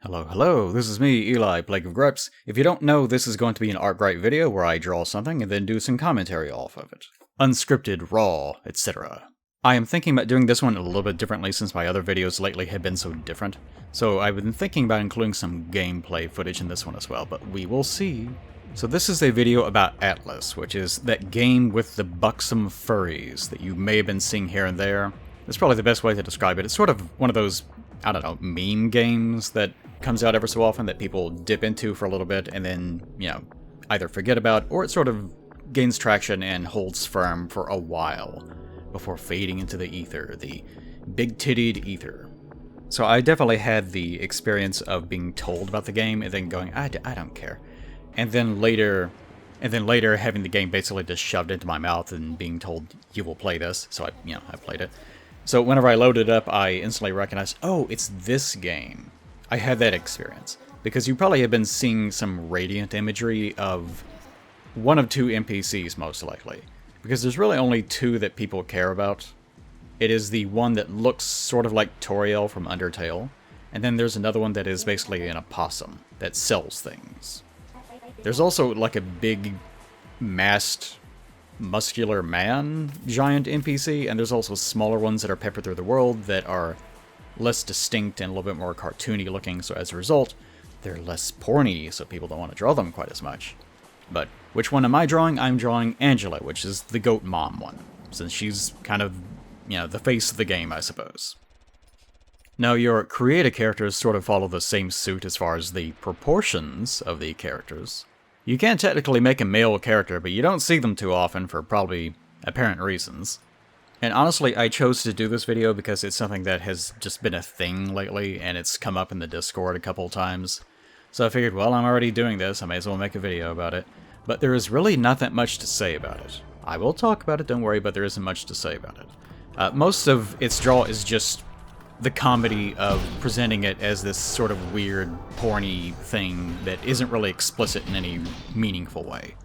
Hello, this is me, Eli, Plague of Greps. If you don't know, this is going to be an Artbright video where I draw something and then do some commentary off of it. Unscripted, raw, etc. I am thinking about doing this one a little bit differently since my other videos lately have been so different. So I've been thinking about including some gameplay footage in this one as well, but we will see. So this is a video about Atlyss, which is that game with the buxom furries that you may have been seeing here and there. That's probably the best way to describe it. It's sort of one of those, I don't know, meme games that comes out every so often that people dip into for a little bit and then, either forget about, or it sort of gains traction and holds firm for a while before fading into the ether, the big-tittied ether. So I definitely had the experience of being told about the game and then going, I don't care. And then later having the game basically just shoved into my mouth and being told, you will play this. So I played it. So whenever I loaded it up, I instantly recognized, oh, it's this game. I had that experience, because you probably have been seeing some radiant imagery of one of two NPCs, most likely. Because there's really only two that people care about. It is the one that looks sort of like Toriel from Undertale, and then there's another one that is basically an opossum that sells things. There's also like a big, masked, muscular man giant NPC, and there's also smaller ones that are peppered through the world that are less distinct and a little bit more cartoony looking, so as a result, they're less porny, so people don't want to draw them quite as much. But which one am I drawing? I'm drawing Angela, which is the goat mom one, since she's kind of, the face of the game, I suppose. Now, your creator characters sort of follow the same suit as far as the proportions of the characters. You can technically make a male character, but you don't see them too often for probably apparent reasons. And honestly, I chose to do this video because it's something that has just been a thing lately, and it's come up in the Discord a couple times. So I figured, well, I'm already doing this, I may as well make a video about it. But there is really not that much to say about it. I will talk about it, don't worry, but there isn't much to say about it. Most of its draw is just the comedy of presenting it as this sort of weird, porny thing that isn't really explicit in any meaningful way.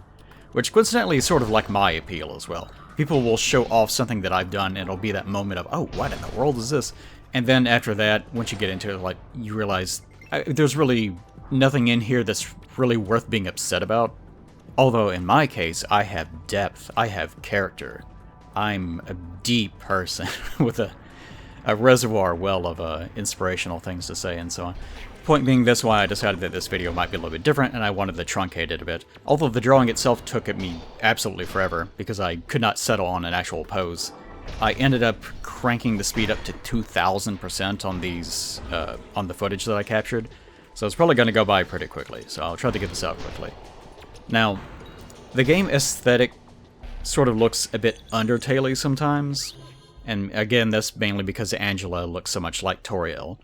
Which coincidentally is sort of like my appeal as well. People will show off something that I've done, and it'll be that moment of, oh, what in the world is this? And then after that, once you get into it, like, you realize there's really nothing in here that's really worth being upset about. Although, in my case, I have depth, I have character. I'm a deep person with a reservoir well of inspirational things to say and so on. Point being, that's why I decided that this video might be a little bit different, and I wanted to truncate it a bit. Although the drawing itself took me absolutely forever, because I could not settle on an actual pose. I ended up cranking the speed up to 2,000% on these, on the footage that I captured, so it's probably going to go by pretty quickly, so I'll try to get this out quickly. Now, the game aesthetic sort of looks a bit Undertale-y sometimes, and again, that's mainly because Angela looks so much like Toriel.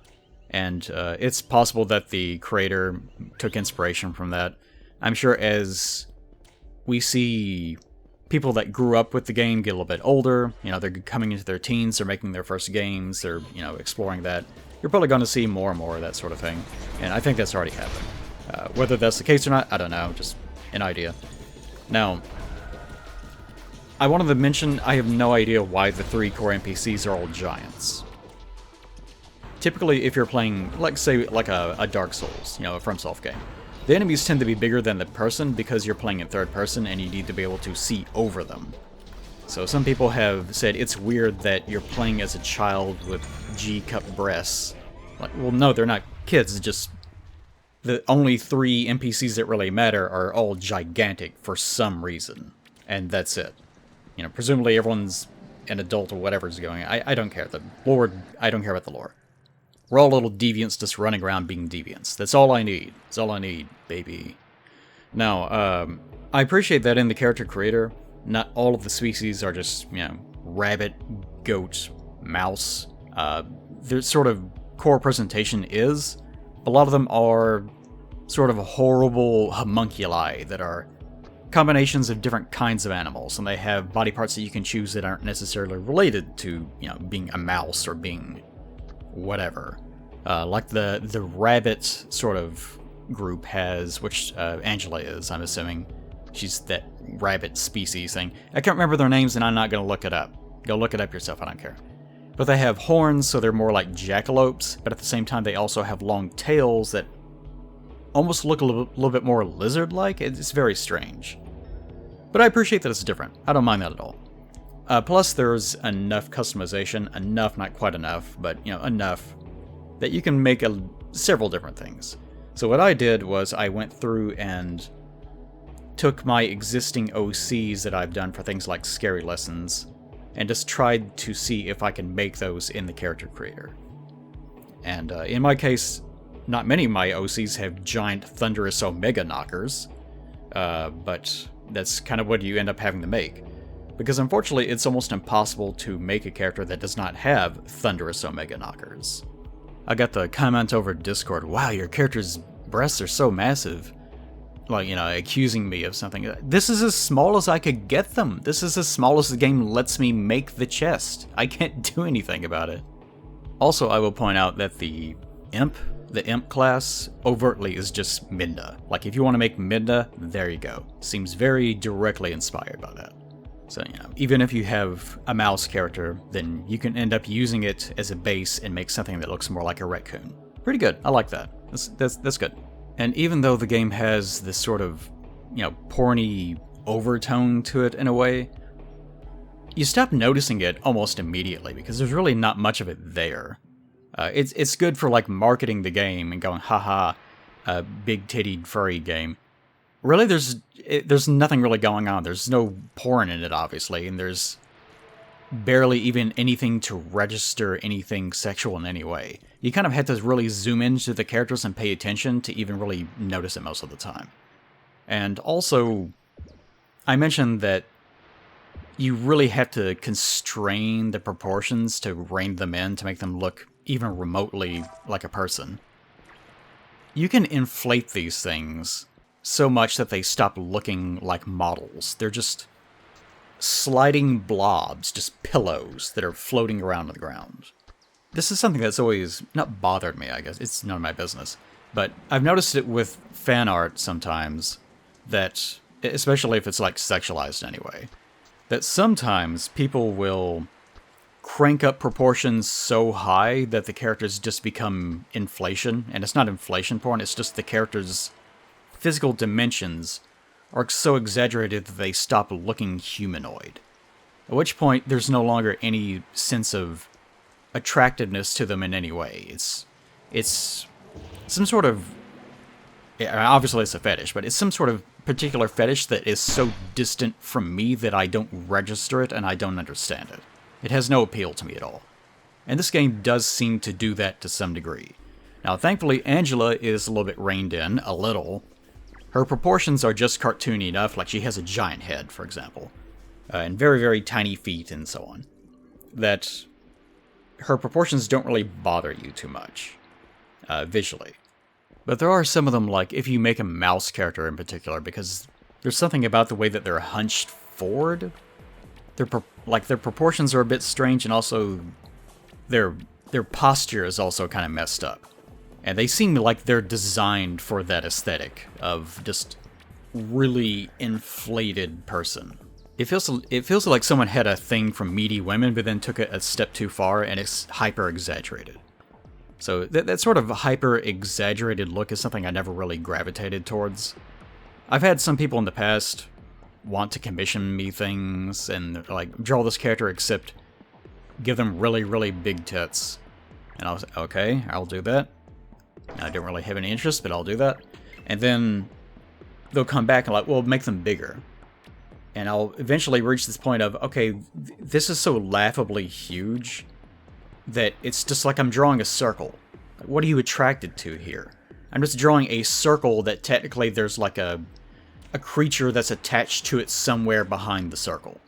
And it's possible that the creator took inspiration from that. I'm sure as we see people that grew up with the game get a little bit older, they're coming into their teens, they're making their first games, they're, exploring that, you're probably going to see more and more of that sort of thing. And I think that's already happened. Whether that's the case or not, I don't know, just an idea. Now, I wanted to mention, I have no idea why the three core NPCs are all giants. Typically, if you're playing, say, a Dark Souls, a FromSoft game, the enemies tend to be bigger than the person because you're playing in third person and you need to be able to see over them. So some people have said it's weird that you're playing as a child with G-cup breasts. Like, well, no, they're not kids, it's just the only three NPCs that really matter are all gigantic for some reason. And that's it. Presumably everyone's an adult or whatever's going. I don't care. I don't care about the lore. We're all little deviants just running around being deviants. That's all I need. That's all I need, baby. Now, I appreciate that in the character creator, not all of the species are just, rabbit, goat, mouse. Their sort of core presentation is. A lot of them are sort of horrible homunculi that are combinations of different kinds of animals, and they have body parts that you can choose that aren't necessarily related to, being a mouse or being whatever. Like the rabbit sort of group has, which Angela is, I'm assuming. She's that rabbit species thing. I can't remember their names and I'm not going to look it up. Go look it up yourself, I don't care. But they have horns, so they're more like jackalopes, but at the same time they also have long tails that almost look a little bit more lizard-like. It's very strange. But I appreciate that it's different. I don't mind that at all. Plus, there's enough customization, enough, not quite enough, but enough, that you can make several different things. So what I did was I went through and took my existing OCs that I've done for things like Scary Lessons, and just tried to see if I can make those in the character creator. And in my case, not many of my OCs have giant thunderous omega knockers, but that's kind of what you end up having to make. Because unfortunately, it's almost impossible to make a character that does not have thunderous omega knockers. I got the comment over Discord, wow, your character's breasts are so massive. Like, accusing me of something. This is as small as I could get them. This is as small as the game lets me make the chest. I can't do anything about it. Also, I will point out that the imp class overtly is just Midna. Like, if you want to make Midna, there you go. Seems very directly inspired by that. So, even if you have a mouse character, then you can end up using it as a base and make something that looks more like a raccoon. Pretty good. I like that. That's good. And even though the game has this sort of, porny overtone to it in a way, you stop noticing it almost immediately because there's really not much of it there. It's good for like marketing the game and going, haha, big-tittied furry game. Really, there's nothing really going on. There's no porn in it, obviously, and there's barely even anything to register anything sexual in any way. You kind of have to really zoom into the characters and pay attention to even really notice it most of the time. And also, I mentioned that you really have to constrain the proportions to rein them in to make them look even remotely like a person. You can inflate these things so much that they stop looking like models. They're just sliding blobs, just pillows that are floating around on the ground. This is something that's always not bothered me, I guess. It's none of my business. But I've noticed it with fan art sometimes, that, especially if it's like sexualized anyway, that sometimes people will crank up proportions so high that the characters just become inflation. And it's not inflation porn, it's just the characters' physical dimensions are so exaggerated that they stop looking humanoid. At which point, there's no longer any sense of attractiveness to them in any way. It's some sort of... obviously it's a fetish, but it's some sort of particular fetish that is so distant from me that I don't register it and I don't understand it. It has no appeal to me at all. And this game does seem to do that to some degree. Now, thankfully, Angela is a little bit reined in, a little. Her proportions are just cartoony enough, like she has a giant head, for example, and very, very tiny feet and so on, that her proportions don't really bother you too much, visually. But there are some of them, like if you make a mouse character in particular, because there's something about the way that they're hunched forward. Their proportions are a bit strange, and also their posture is also kind of messed up. And they seem like they're designed for that aesthetic of just really inflated person. It feels like someone had a thing from meaty women, but then took it a step too far, and it's hyper-exaggerated. So that sort of hyper-exaggerated look is something I never really gravitated towards. I've had some people in the past want to commission me things, and like, draw this character except give them really, really big tits. And I was like, okay, I'll do that. I don't really have any interest, but I'll do that. And then they'll come back and like, well, make them bigger. And I'll eventually reach this point of, okay, this is so laughably huge that it's just like I'm drawing a circle. What are you attracted to here? I'm just drawing a circle that technically there's like a creature that's attached to it somewhere behind the circle.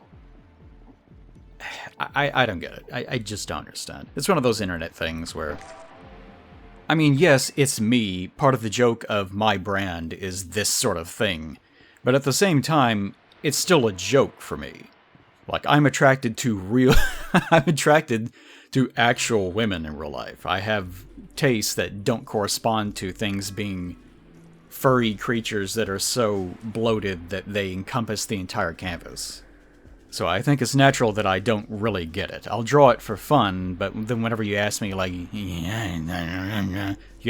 I don't get it. I just don't understand. It's one of those internet things where... I mean, yes, it's me. Part of the joke of my brand is this sort of thing. But at the same time, it's still a joke for me. Like, I'm attracted to real... I'm attracted to actual women in real life. I have tastes that don't correspond to things being furry creatures that are so bloated that they encompass the entire canvas. So I think it's natural that I don't really get it. I'll draw it for fun, but then whenever you ask me, like, you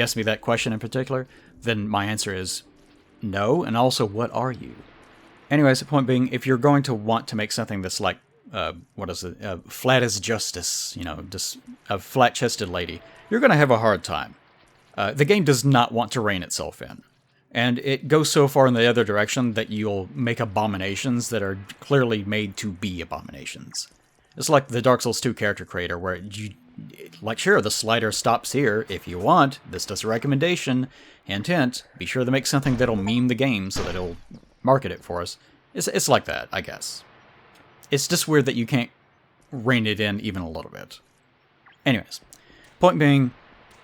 ask me that question in particular, then my answer is no, and also, what are you? Anyways, the point being, if you're going to want to make something that's like, flat as justice, just a flat-chested lady, you're going to have a hard time. The game does not want to rein itself in. And it goes so far in the other direction that you'll make abominations that are clearly made to be abominations. It's like the Dark Souls 2 character creator, where sure, the slider stops here. If you want, this does a recommendation. Hint, hint, be sure to make something that'll meme the game so that it'll market it for us. It's like that, I guess. It's just weird that you can't rein it in even a little bit. Anyways, point being,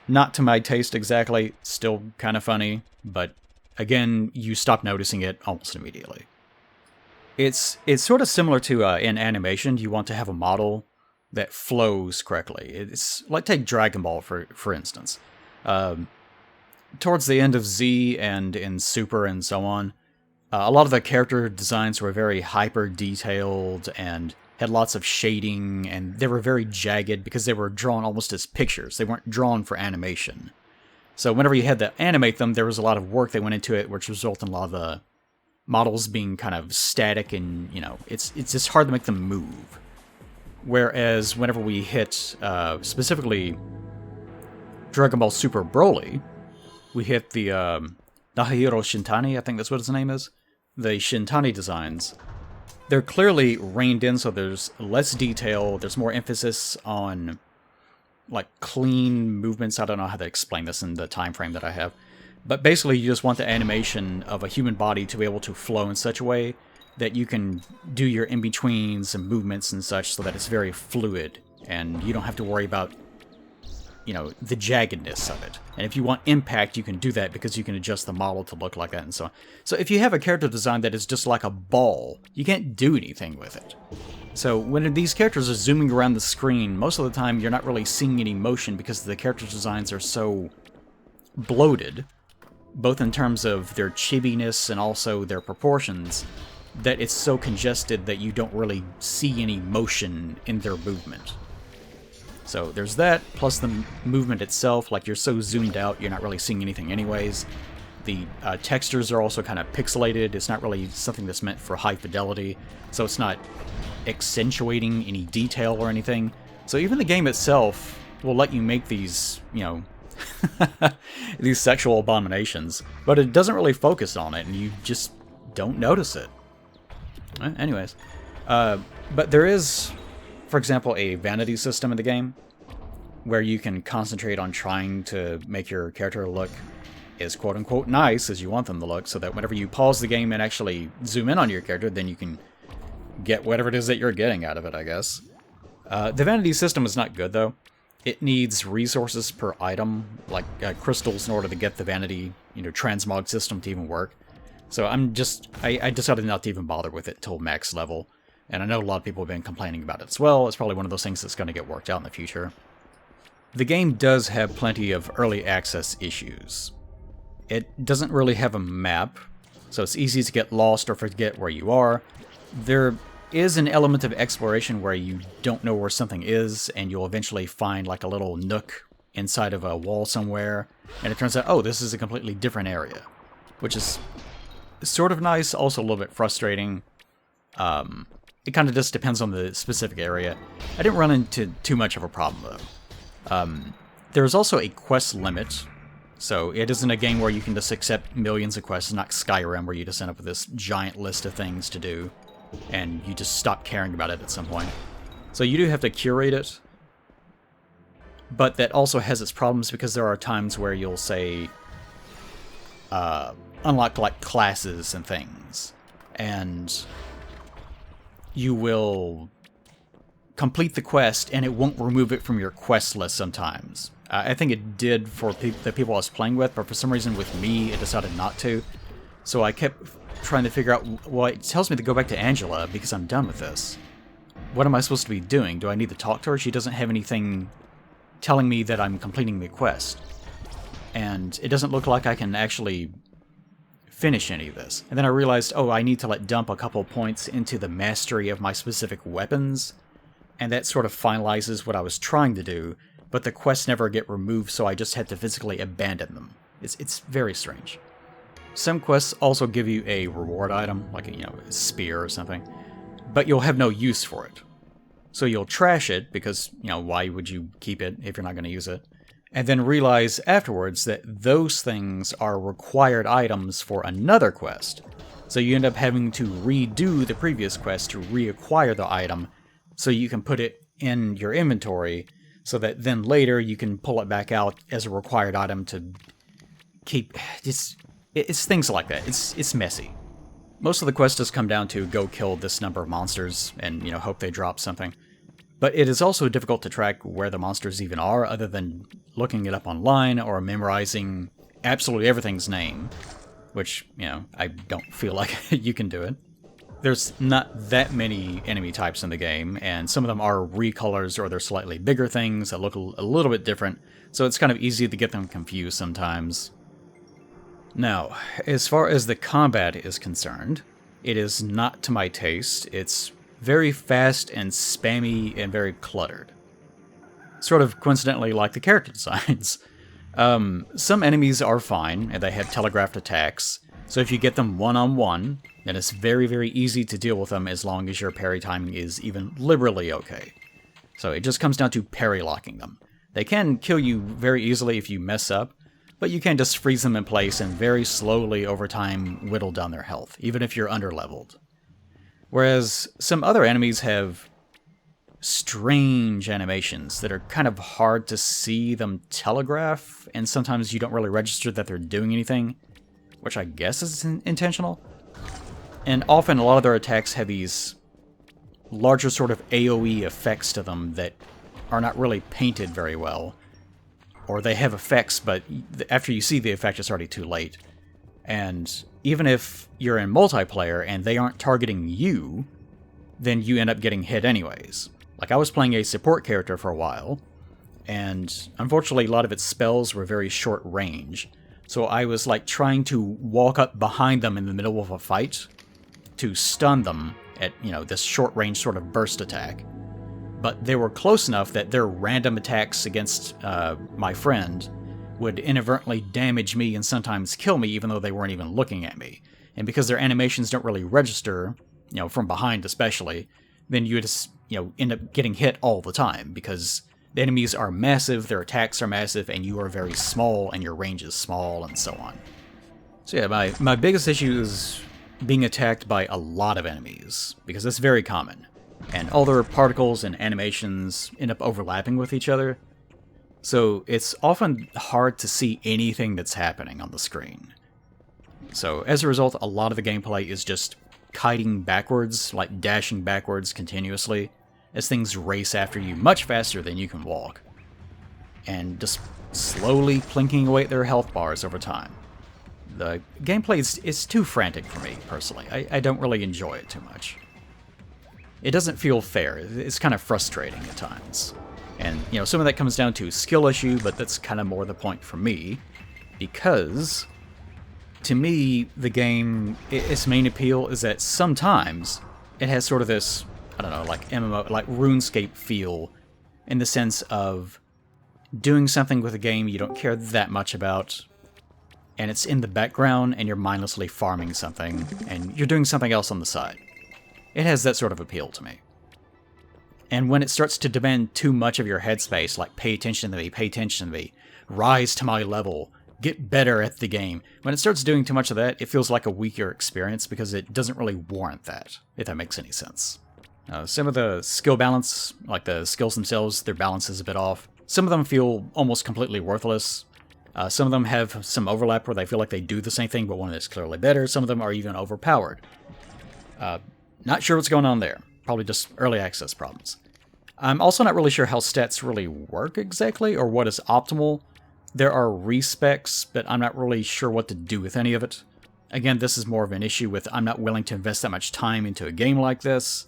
not to my taste exactly, still kind of funny, but again, you stop noticing it almost immediately. It's sort of similar to in animation, you want to have a model that flows correctly. It's like, take Dragon Ball for instance. Towards the end of Z and in Super and so on, a lot of the character designs were very hyper-detailed and had lots of shading, and they were very jagged because they were drawn almost as pictures. They weren't drawn for animation. So whenever you had to animate them, there was a lot of work that went into it, which resulted in a lot of the models being kind of static, and, it's just hard to make them move. Whereas whenever we hit, specifically Dragon Ball Super Broly, we hit the Nahiro Shintani, I think that's what his name is. The Shintani designs. They're clearly reined in, so there's less detail, there's more emphasis on, like, clean movements. I don't know how to explain this in the time frame that I have. But basically, you just want the animation of a human body to be able to flow in such a way that you can do your in-betweens and movements and such so that it's very fluid, and you don't have to worry about, the jaggedness of it. And if you want impact, you can do that because you can adjust the model to look like that and so on. So if you have a character design that is just like a ball, you can't do anything with it. So when these characters are zooming around the screen, most of the time you're not really seeing any motion because the character designs are so bloated, both in terms of their chibiness and also their proportions, that it's so congested that you don't really see any motion in their movement. So there's that, plus the movement itself, like, you're so zoomed out, you're not really seeing anything anyways. The textures are also kind of pixelated. It's not really something that's meant for high fidelity, so it's not accentuating any detail or anything. So even the game itself will let you make these, these sexual abominations, but it doesn't really focus on it, and you just don't notice it. Anyways, but there is, for example, a vanity system in the game where you can concentrate on trying to make your character look as quote-unquote nice as you want them to look, so that whenever you pause the game and actually zoom in on your character, then you can get whatever it is that you're getting out of it, I guess. The vanity system is not good, though. It needs resources per item, like crystals, in order to get the vanity, transmog system to even work. So I decided not to even bother with it till max level. And I know a lot of people have been complaining about it as well. It's probably one of those things that's going to get worked out in the future. The game does have plenty of early access issues. It doesn't really have a map, so it's easy to get lost or forget where you are. There is an element of exploration where you don't know where something is, and you'll eventually find like a little nook inside of a wall somewhere, and it turns out, oh, this is a completely different area, which is sort of nice, also a little bit frustrating. It kind of just depends on the specific area. I didn't run into too much of a problem, though. There's also a quest limit, so it isn't a game where you can just accept millions of quests, not Skyrim, where you just end up with this giant list of things to do, and you just stop caring about it at some point. So you do have to curate it, but that also has its problems because there are times where you'll say, unlock like classes and things, and you will complete the quest and it won't remove it from your quest list sometimes. I think it did for the people I was playing with, but for some reason with me it decided not to. So I kept trying to figure out, well, it tells me to go back to Angela because I'm done with this. What am I supposed to be doing? Do I need to talk to her? She doesn't have anything telling me that I'm completing the quest. And it doesn't look like I can actually finish any of this. And then I realized, oh, I need to dump a couple points into the mastery of my specific weapons, and that sort of finalizes what I was trying to do, but the quests never get removed, so I just had to physically abandon them. It's very strange. Some quests also give you a reward item, like a spear or something, but you'll have no use for it. So you'll trash it, because, why would you keep it if you're not going to use it? And then realize afterwards that those things are required items for another quest. So you end up having to redo the previous quest to reacquire the item, so you can put it in your inventory, so that then later you can pull it back out as a required item to keep... It's things like that. It's messy. Most of the quest does come down to go kill this number of monsters and, hope they drop something. But it is also difficult to track where the monsters even are, other than looking it up online or memorizing absolutely everything's name, which, I don't feel like you can do it. There's not that many enemy types in the game, and some of them are recolors or they're slightly bigger things that look a little bit different, so it's kind of easy to get them confused sometimes. Now, as far as the combat is concerned, it is not to my taste. It's very fast and spammy and very cluttered. Sort of coincidentally like the character designs. Some enemies are fine, and they have telegraphed attacks, so if you get them one-on-one, then it's very, very easy to deal with them as long as your parry timing is even liberally okay. So it just comes down to parry locking them. They can kill you very easily if you mess up, but you can just freeze them in place and very slowly over time whittle down their health, even if you're under-leveled. Whereas some other enemies have strange animations that are kind of hard to see them telegraph, and sometimes you don't really register that they're doing anything, which I guess is intentional. And often a lot of their attacks have these larger sort of AoE effects to them that are not really painted very well. Or they have effects, but after you see the effect, it's already too late. And even if you're in multiplayer and they aren't targeting you, then you end up getting hit anyways. Like, I was playing a support character for a while, and unfortunately a lot of its spells were very short range. So I was trying to walk up behind them in the middle of a fight to stun them at, this short range sort of burst attack. But they were close enough that their random attacks against my friend would inadvertently damage me and sometimes kill me even though they weren't even looking at me. And because their animations don't really register, from behind especially, then you just, end up getting hit all the time because the enemies are massive, their attacks are massive, and you are very small and your range is small and so on. So yeah, my biggest issue is being attacked by a lot of enemies, because that's very common. And all their particles and animations end up overlapping with each other, so it's often hard to see anything that's happening on the screen. So as a result, a lot of the gameplay is just kiting backwards, dashing backwards continuously, as things race after you much faster than you can walk, and just slowly plinking away at their health bars over time. The gameplay is too frantic for me, personally. I don't really enjoy it too much. It doesn't feel fair. It's kind of frustrating at times. And, some of that comes down to a skill issue, but that's kind of more the point for me. Because, to me, the game, its main appeal is that sometimes it has sort of this, I don't know, MMO, RuneScape feel, in the sense of doing something with a game you don't care that much about, and it's in the background, and you're mindlessly farming something, and you're doing something else on the side. It has that sort of appeal to me. And when it starts to demand too much of your headspace, pay attention to me, rise to my level, get better at the game, when it starts doing too much of that, it feels like a weaker experience because it doesn't really warrant that, if that makes any sense. Some of the skill balance, the skills themselves, their balance is a bit off. Some of them feel almost completely worthless. Some of them have some overlap where they feel like they do the same thing, but one is clearly better. Some of them are even overpowered. Not sure what's going on there. Probably just early access problems. I'm also not really sure how stats really work exactly, or what is optimal. There are respecs, but I'm not really sure what to do with any of it. Again, this is more of an issue with I'm not willing to invest that much time into a game like this.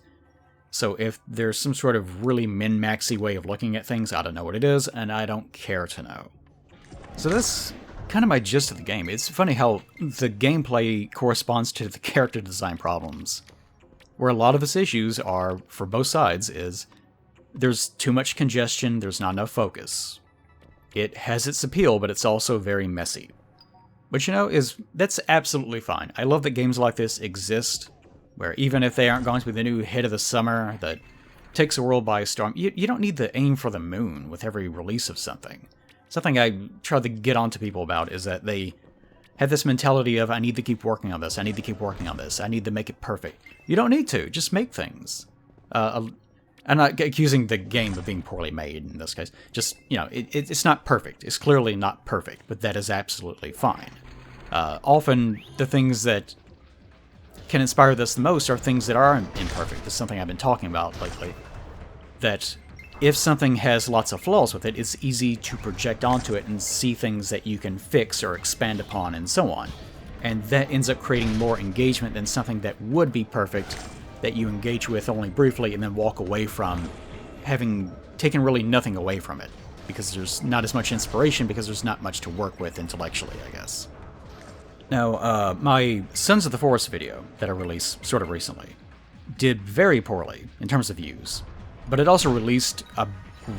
So if there's some sort of really min-maxy way of looking at things, I don't know what it is, and I don't care to know. So this kind of my gist of the game. It's funny how the gameplay corresponds to the character design problems. Where a lot of its issues are, for both sides, is there's too much congestion, there's not enough focus. It has its appeal, but it's also very messy. Which, you know, that's absolutely fine. I love that games like this exist, where even if they aren't going to be the new hit of the summer that takes the world by storm, you don't need to aim for the moon with every release of something. Something I try to get on to people about is that they have this mentality of, I need to keep working on this, I need to keep working on this, I need to make it perfect. You don't need to, just make things. I'm not accusing the game of being poorly made in this case. Just, you know, it's not perfect. It's clearly not perfect, but that is absolutely fine. Often, the things that can inspire this the most are things that are imperfect. That's something I've been talking about lately. That if something has lots of flaws with it, it's easy to project onto it and see things that you can fix or expand upon and so on. And that ends up creating more engagement than something that would be perfect, that you engage with only briefly and then walk away from, having taken really nothing away from it. Because there's not as much inspiration, because there's not much to work with intellectually, I guess. Now, my Sons of the Forest video that I released sort of recently did very poorly in terms of views. But it also released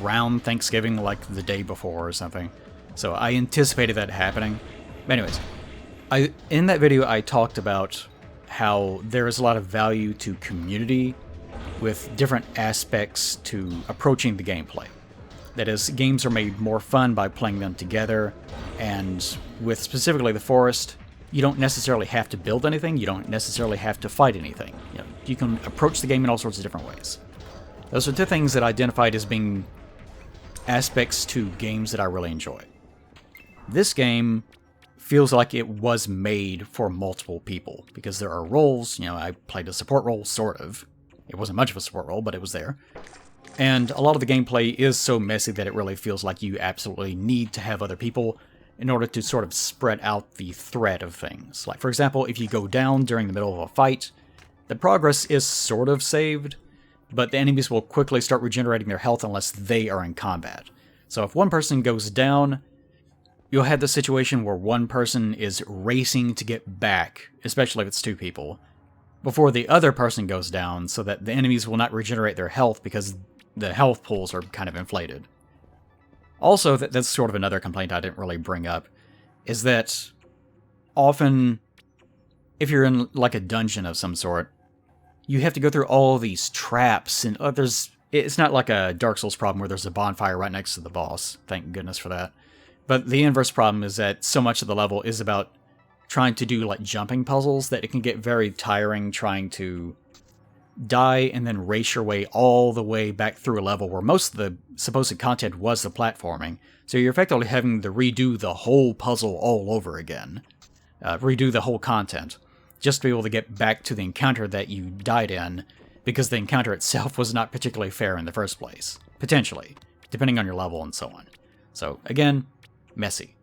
around Thanksgiving, like the day before or something. So I anticipated that happening. But anyways, in that video I talked about how there is a lot of value to community with different aspects to approaching the gameplay. That is, games are made more fun by playing them together, and with specifically the Forest, you don't necessarily have to build anything, you don't necessarily have to fight anything. You can approach the game in all sorts of different ways. Those are two things that I identified as being aspects to games that I really enjoy. This game feels like it was made for multiple people, because there are roles. You know, I played a support role, sort of. It wasn't much of a support role, but it was there. And a lot of the gameplay is so messy that it really feels like you absolutely need to have other people in order to sort of spread out the threat of things. Like, for example, if you go down during the middle of a fight, the progress is sort of saved, but the enemies will quickly start regenerating their health unless they are in combat. So if one person goes down, you'll have the situation where one person is racing to get back, especially if it's two people, before the other person goes down, so that the enemies will not regenerate their health because the health pools are kind of inflated. Also, that's sort of another complaint I didn't really bring up, is that often, if you're in like a dungeon of some sort, you have to go through all these traps, and it's not like a Dark Souls problem where there's a bonfire right next to the boss. Thank goodness for that. But the inverse problem is that so much of the level is about trying to do like jumping puzzles that it can get very tiring trying to die and then race your way all the way back through a level where most of the supposed content was the platforming. So you're effectively having to redo the whole puzzle all over again. Redo the whole content, just to be able to get back to the encounter that you died in, because the encounter itself was not particularly fair in the first place. Potentially, depending on your level and so on. So, again, messy.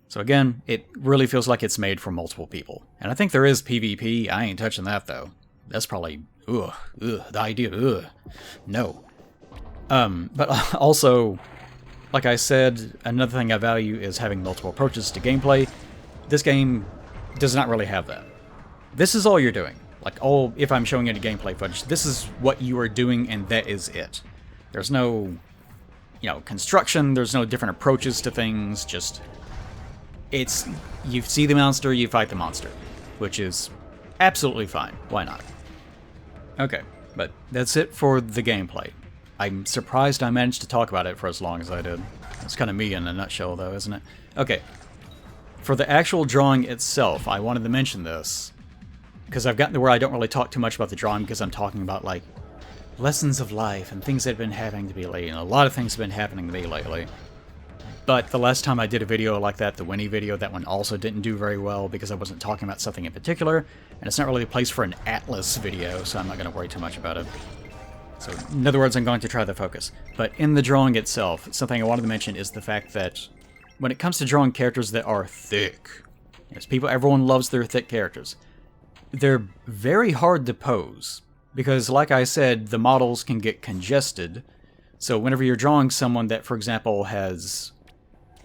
So again, it really feels like it's made for multiple people. And I think there is PvP, I ain't touching that though. That's probably, the idea, no. But also, like I said, another thing I value is having multiple approaches to gameplay. This game does not really have that. This is all you're doing. If I'm showing any gameplay footage, this is what you are doing and that is it. There's no, construction, there's no different approaches to things, just, you see the monster, you fight the monster, which is absolutely fine. Why not? Okay, but that's it for the gameplay. I'm surprised I managed to talk about it for as long as I did. It's kind of me in a nutshell, though, isn't it? Okay, for the actual drawing itself, I wanted to mention this, because I've gotten to where I don't really talk too much about the drawing, because I'm talking about, lessons of life and things that have been happening to me lately, and a lot of things have been happening to me lately. But the last time I did a video like that, the Winnie video, that one also didn't do very well because I wasn't talking about something in particular, and it's not really a place for an Atlyss video, so I'm not going to worry too much about it. So, in other words, I'm going to try to focus. But in the drawing itself, something I wanted to mention is the fact that when it comes to drawing characters that are thick, everyone loves their thick characters, they're very hard to pose, because like I said, the models can get congested, so whenever you're drawing someone that, for example, has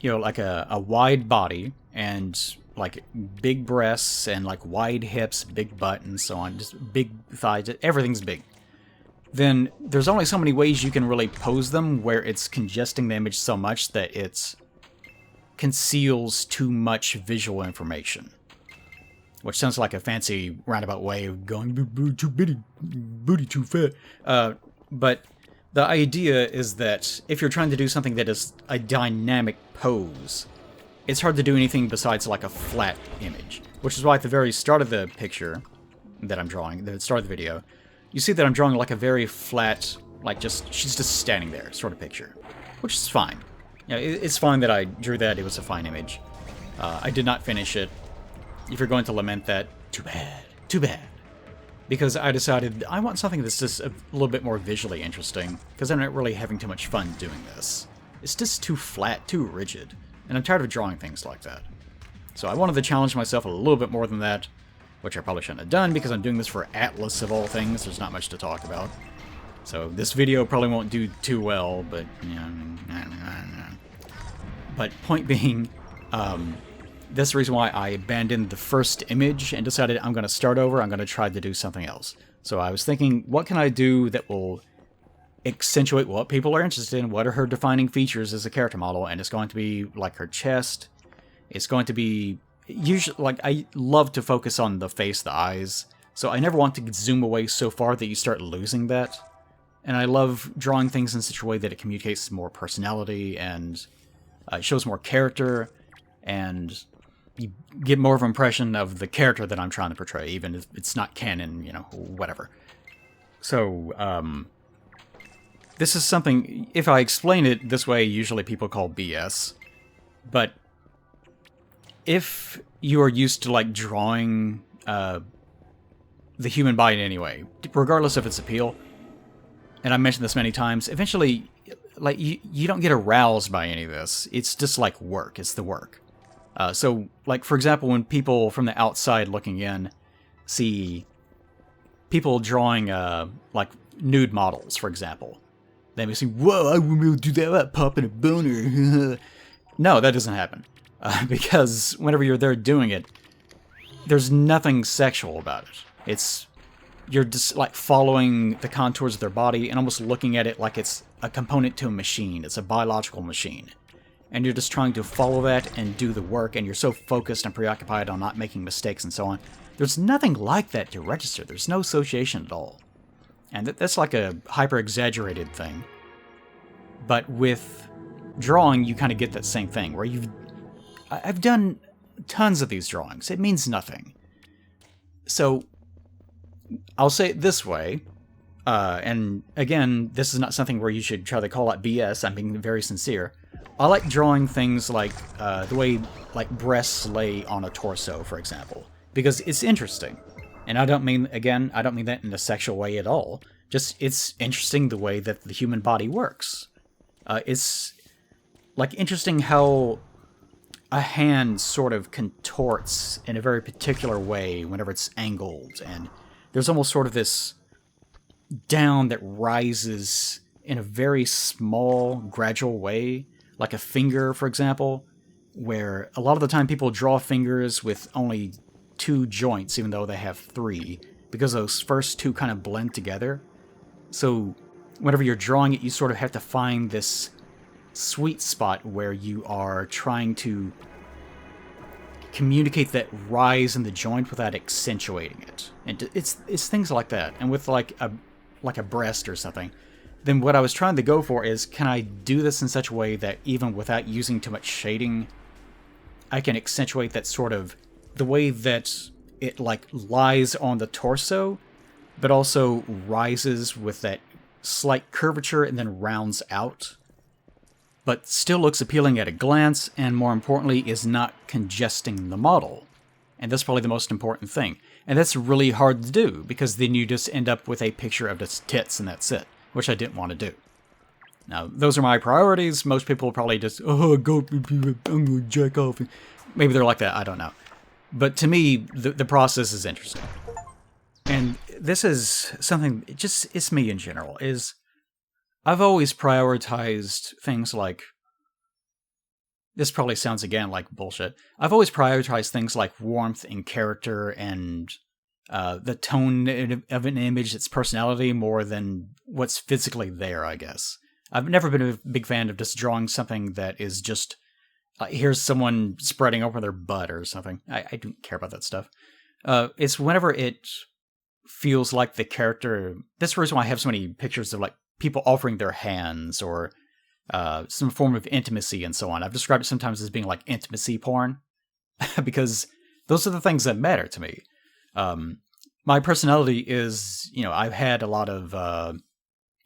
you know, like a wide body and like big breasts and like wide hips, big butt and so on, just big thighs, everything's big, then there's only so many ways you can really pose them where it's congesting the image so much that it conceals too much visual information. Which sounds like a fancy roundabout way of going, too bitty, booty too fat. But the idea is that if you're trying to do something that is a dynamic pose, it's hard to do anything besides like a flat image. Which is why at the very start of the picture that I'm drawing, the start of the video, you see that I'm drawing like a very flat, like she's just standing there sort of picture. Which is fine. You know, it's fine that I drew that, it was a fine image. I did not finish it. If you're going to lament that, too bad. Too bad. Because I decided I want something that's just a little bit more visually interesting, because I'm not really having too much fun doing this. It's just too flat, too rigid, and I'm tired of drawing things like that. So I wanted to challenge myself a little bit more than that, which I probably shouldn't have done because I'm doing this for Atlyss of all things. There's not much to talk about. So this video probably won't do too well, but you know, but point being, that's the reason why I abandoned the first image and decided I'm going to start over, I'm going to try to do something else. So I was thinking, what can I do that will accentuate what people are interested in, what are her defining features as a character model, and it's going to be like her chest, it's going to be, usually, like I love to focus on the face, the eyes, so I never want to zoom away so far that you start losing that. And I love drawing things in such a way that it communicates more personality and it shows more character, and you get more of an impression of the character that I'm trying to portray, even if it's not canon, you know, whatever. So, this is something, if I explain it this way, usually people call BS. But if you are used to, like, drawing the human body in any way, regardless of its appeal, and I've mentioned this many times, eventually, like, you don't get aroused by any of this. It's just like work. It's the work. So, like, for example, when people from the outside looking in see people drawing, like, nude models, for example, they may say, whoa, I wouldn't be able to do that without popping a boner. No, that doesn't happen. Because whenever you're there doing it, there's nothing sexual about it. You're just, like, following the contours of their body and almost looking at it like it's a component to a machine. It's a biological machine. And you're just trying to follow that and do the work, and you're so focused and preoccupied on not making mistakes and so on. There's nothing like that to register. There's no association at all. And that's like a hyper-exaggerated thing. But with drawing, you kind of get that same thing, where I've done tons of these drawings. It means nothing. So, I'll say it this way, and again, this is not something where you should try to call out BS, I'm being very sincere. I like drawing things like the way, like, breasts lay on a torso, for example, because it's interesting. And I don't mean that in a sexual way at all. Just, it's interesting the way that the human body works. It's, like, interesting how a hand sort of contorts in a very particular way whenever it's angled, and there's almost sort of this down that rises in a very small, gradual way, like a finger, for example, where a lot of the time people draw fingers with only 2 joints, even though they have 3, because those first 2 kind of blend together. So whenever you're drawing it, you sort of have to find this sweet spot where you are trying to communicate that rise in the joint without accentuating it. And it's things like that. And with like a breast or something, then what I was trying to go for is, can I do this in such a way that even without using too much shading, I can accentuate that sort of, the way that it like lies on the torso, but also rises with that slight curvature and then rounds out, but still looks appealing at a glance, and more importantly, is not congesting the model. And that's probably the most important thing. And that's really hard to do, because then you just end up with a picture of just tits and that's it, which I didn't want to do. Now, those are my priorities. Most people will probably just, oh, I'm going to jack off. Maybe they're like that, I don't know. But to me, the process is interesting. And this is something, it's me in general, is I've always prioritized things like this probably sounds again like bullshit. I've always prioritized things like warmth and character and the tone of an image, its personality, more than what's physically there, I guess. I've never been a big fan of just drawing something that is just, here's someone spreading open their butt or something. I don't care about that stuff. It's whenever it feels like the character. That's the reason why I have so many pictures of like people offering their hands or some form of intimacy and so on. I've described it sometimes as being like intimacy porn because those are the things that matter to me. My personality is, I've had a lot of,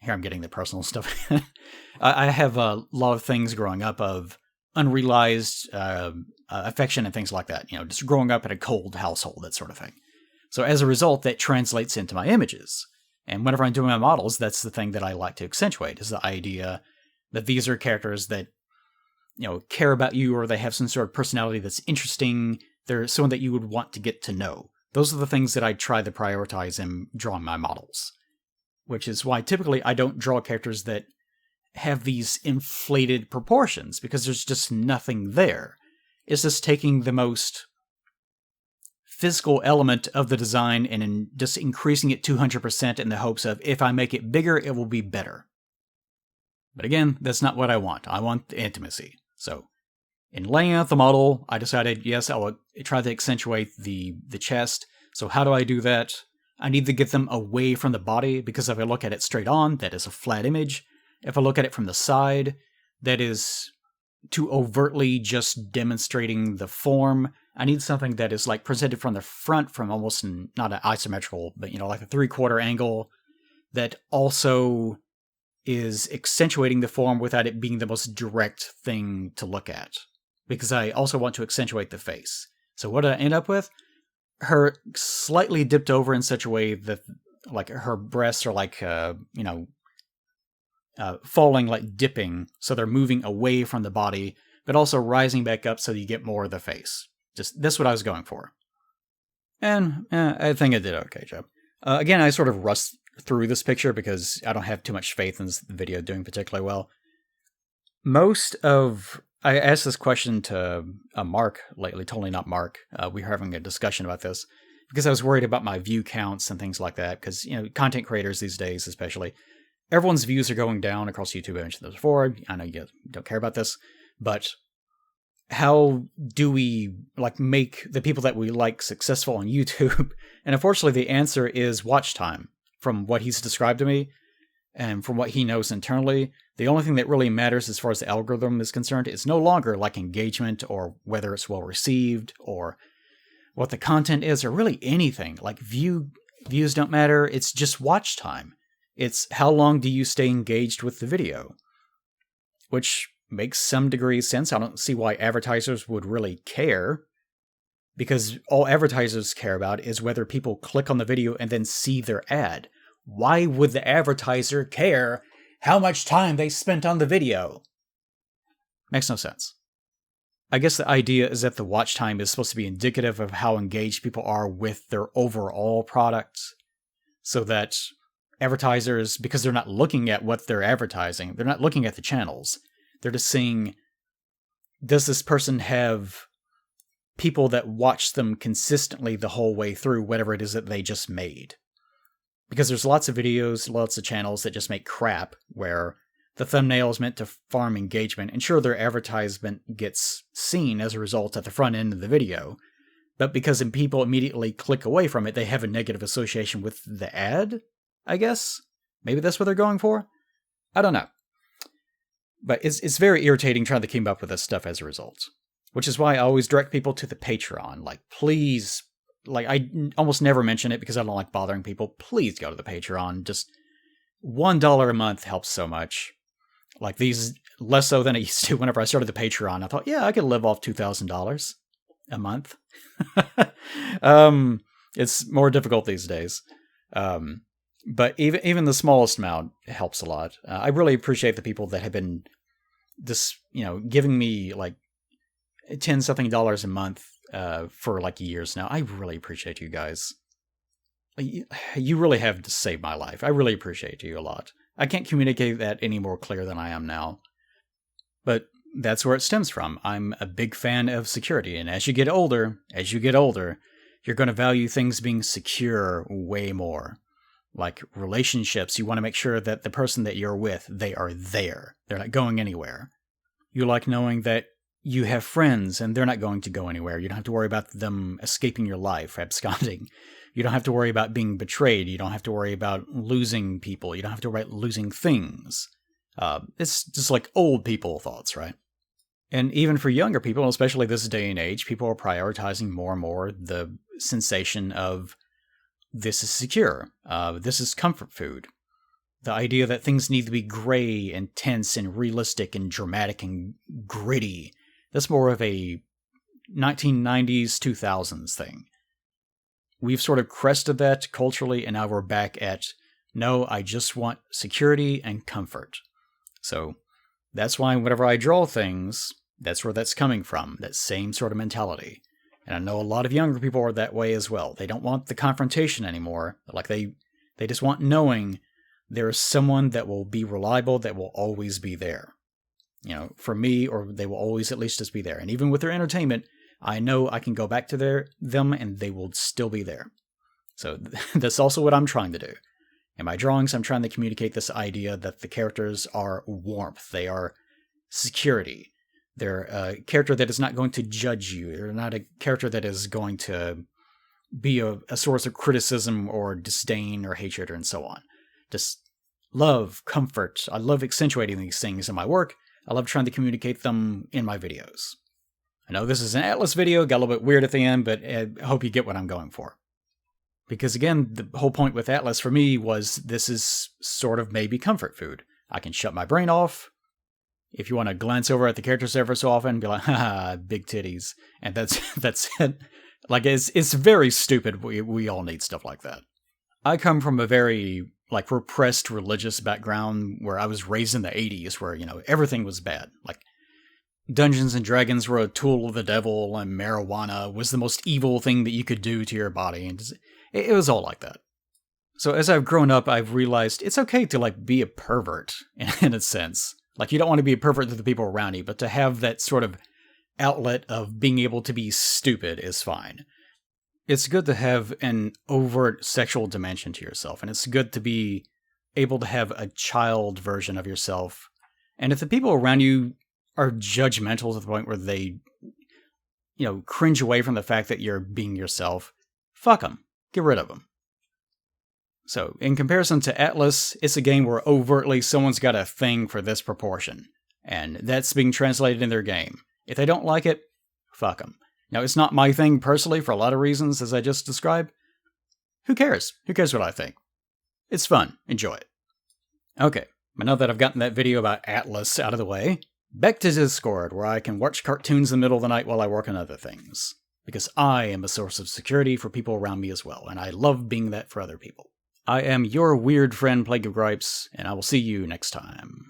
here I'm getting the personal stuff. I have a lot of things growing up of unrealized affection and things like that, just growing up in a cold household, that sort of thing. So as a result, that translates into my images. And whenever I'm doing my models, that's the thing that I like to accentuate, is the idea that these are characters that, care about you, or they have some sort of personality that's interesting. They're someone that you would want to get to know. Those are the things that I try to prioritize in drawing my models. Which is why typically I don't draw characters that have these inflated proportions, because there's just nothing there. It's just taking the most physical element of the design and just increasing it 200% in the hopes of, if I make it bigger, it will be better. But again, that's not what I want. I want the intimacy. So, in laying out the model, I decided, yes, I will try to accentuate the chest. So how do I do that? I need to get them away from the body, because if I look at it straight on, that is a flat image. If I look at it from the side, that is too overtly just demonstrating the form. I need something that is like presented from the front, from almost not an isometrical, but like a 3/4 angle, that also is accentuating the form without it being the most direct thing to look at. Because I also want to accentuate the face. So what did I end up with? Her slightly dipped over in such a way that like her breasts are like, falling, like dipping, so they're moving away from the body, but also rising back up so you get more of the face. Just, that's what I was going for. And I think I did an okay job. Again, I sort of rushed through this picture because I don't have too much faith in this video doing particularly well. I asked this question to Mark lately, totally not Mark. We were having a discussion about this because I was worried about my view counts and things like that. Because, content creators these days, especially, everyone's views are going down across YouTube. I mentioned this before. I know you don't care about this, but how do we make the people that we like successful on YouTube? And unfortunately, the answer is watch time. From what he's described to me, and from what he knows internally, the only thing that really matters as far as the algorithm is concerned is no longer like engagement, or whether it's well received, or what the content is, or really anything. Like views don't matter. It's just watch time. It's how long do you stay engaged with the video, which makes some degree of sense. I don't see why advertisers would really care, because all advertisers care about is whether people click on the video and then see their ad. Why would the advertiser care how much time they spent on the video? Makes no sense. I guess the idea is that the watch time is supposed to be indicative of how engaged people are with their overall product, so that advertisers, because they're not looking at what they're advertising, they're not looking at the channels, they're just seeing, does this person have people that watch them consistently the whole way through whatever it is that they just made? Because there's lots of videos, lots of channels that just make crap, where the thumbnail is meant to farm engagement, and sure, their advertisement gets seen as a result at the front end of the video, but because people immediately click away from it, they have a negative association with the ad, I guess? Maybe that's what they're going for? I don't know. But it's very irritating trying to keep up with this stuff as a result. Which is why I always direct people to the Patreon. Please, I almost never mention it because I don't like bothering people. Please go to the Patreon. Just $1 a month helps so much. These, less so than it used to whenever I started the Patreon. I thought, yeah, I could live off $2,000 a month. It's more difficult these days. But even the smallest amount helps a lot. I really appreciate the people that have been giving me $10-something a month for years now. I really appreciate you guys. You really have saved my life. I really appreciate you a lot. I can't communicate that any more clear than I am now. But that's where it stems from. I'm a big fan of security, and as you get older, you're going to value things being secure way more. Like relationships, you want to make sure that the person that you're with, they are there. They're not going anywhere. You like knowing that you have friends and they're not going to go anywhere. You don't have to worry about them escaping your life, absconding. You don't have to worry about being betrayed. You don't have to worry about losing people. You don't have to worry about losing things. It's just like old people thoughts, right? And even for younger people, especially this day and age, people are prioritizing more and more the sensation of this is secure. This is comfort food. The idea that things need to be gray and tense and realistic and dramatic and gritty. That's more of a 1990s, 2000s thing. We've sort of crested that culturally, and now we're back at, no, I just want security and comfort. So that's why whenever I draw things, that's where that's coming from, that same sort of mentality. And I know a lot of younger people are that way as well. They don't want the confrontation anymore. Like they just want knowing there is someone that will be reliable, that will always be there. You know, for me, or they will always at least just be there. And even with their entertainment, I know I can go back to them and they will still be there. So that's also what I'm trying to do. In my drawings, I'm trying to communicate this idea that the characters are warmth. They are security. They're a character that is not going to judge you. They're not a character that is going to be a source of criticism or disdain or hatred and so on. Just love, comfort. I love accentuating these things in my work. I love trying to communicate them in my videos. I know this is an Atlyss video, got a little bit weird at the end, but I hope you get what I'm going for. Because again, the whole point with Atlyss for me was this is sort of maybe comfort food. I can shut my brain off. If you want to glance over at the characters ever so often and be like, haha, big titties. And that's it. Like, it's very stupid. We all need stuff like that. I come from a very, like, repressed religious background where I was raised in the 80s where, you know, everything was bad. Like, Dungeons and Dragons were a tool of the devil and marijuana was the most evil thing that you could do to your body. And it was all like that. So as I've grown up, I've realized it's okay to, like, be a pervert in a sense. Like, you don't want to be a pervert to the people around you, but to have that sort of outlet of being able to be stupid is fine. It's good to have an overt sexual dimension to yourself, and it's good to be able to have a child version of yourself. And if the people around you are judgmental to the point where they, you know, cringe away from the fact that you're being yourself, fuck them. Get rid of them. So, in comparison to Atlyss, it's a game where overtly someone's got a thing for this proportion, and that's being translated in their game. If they don't like it, fuck them. Now, it's not my thing personally for a lot of reasons, as I just described. Who cares? Who cares what I think? It's fun. Enjoy it. Okay, but now that I've gotten that video about Atlyss out of the way, back to Discord, where I can watch cartoons in the middle of the night while I work on other things. Because I am a source of security for people around me as well, and I love being that for other people. I am your weird friend, Plague of Gripes, and I will see you next time.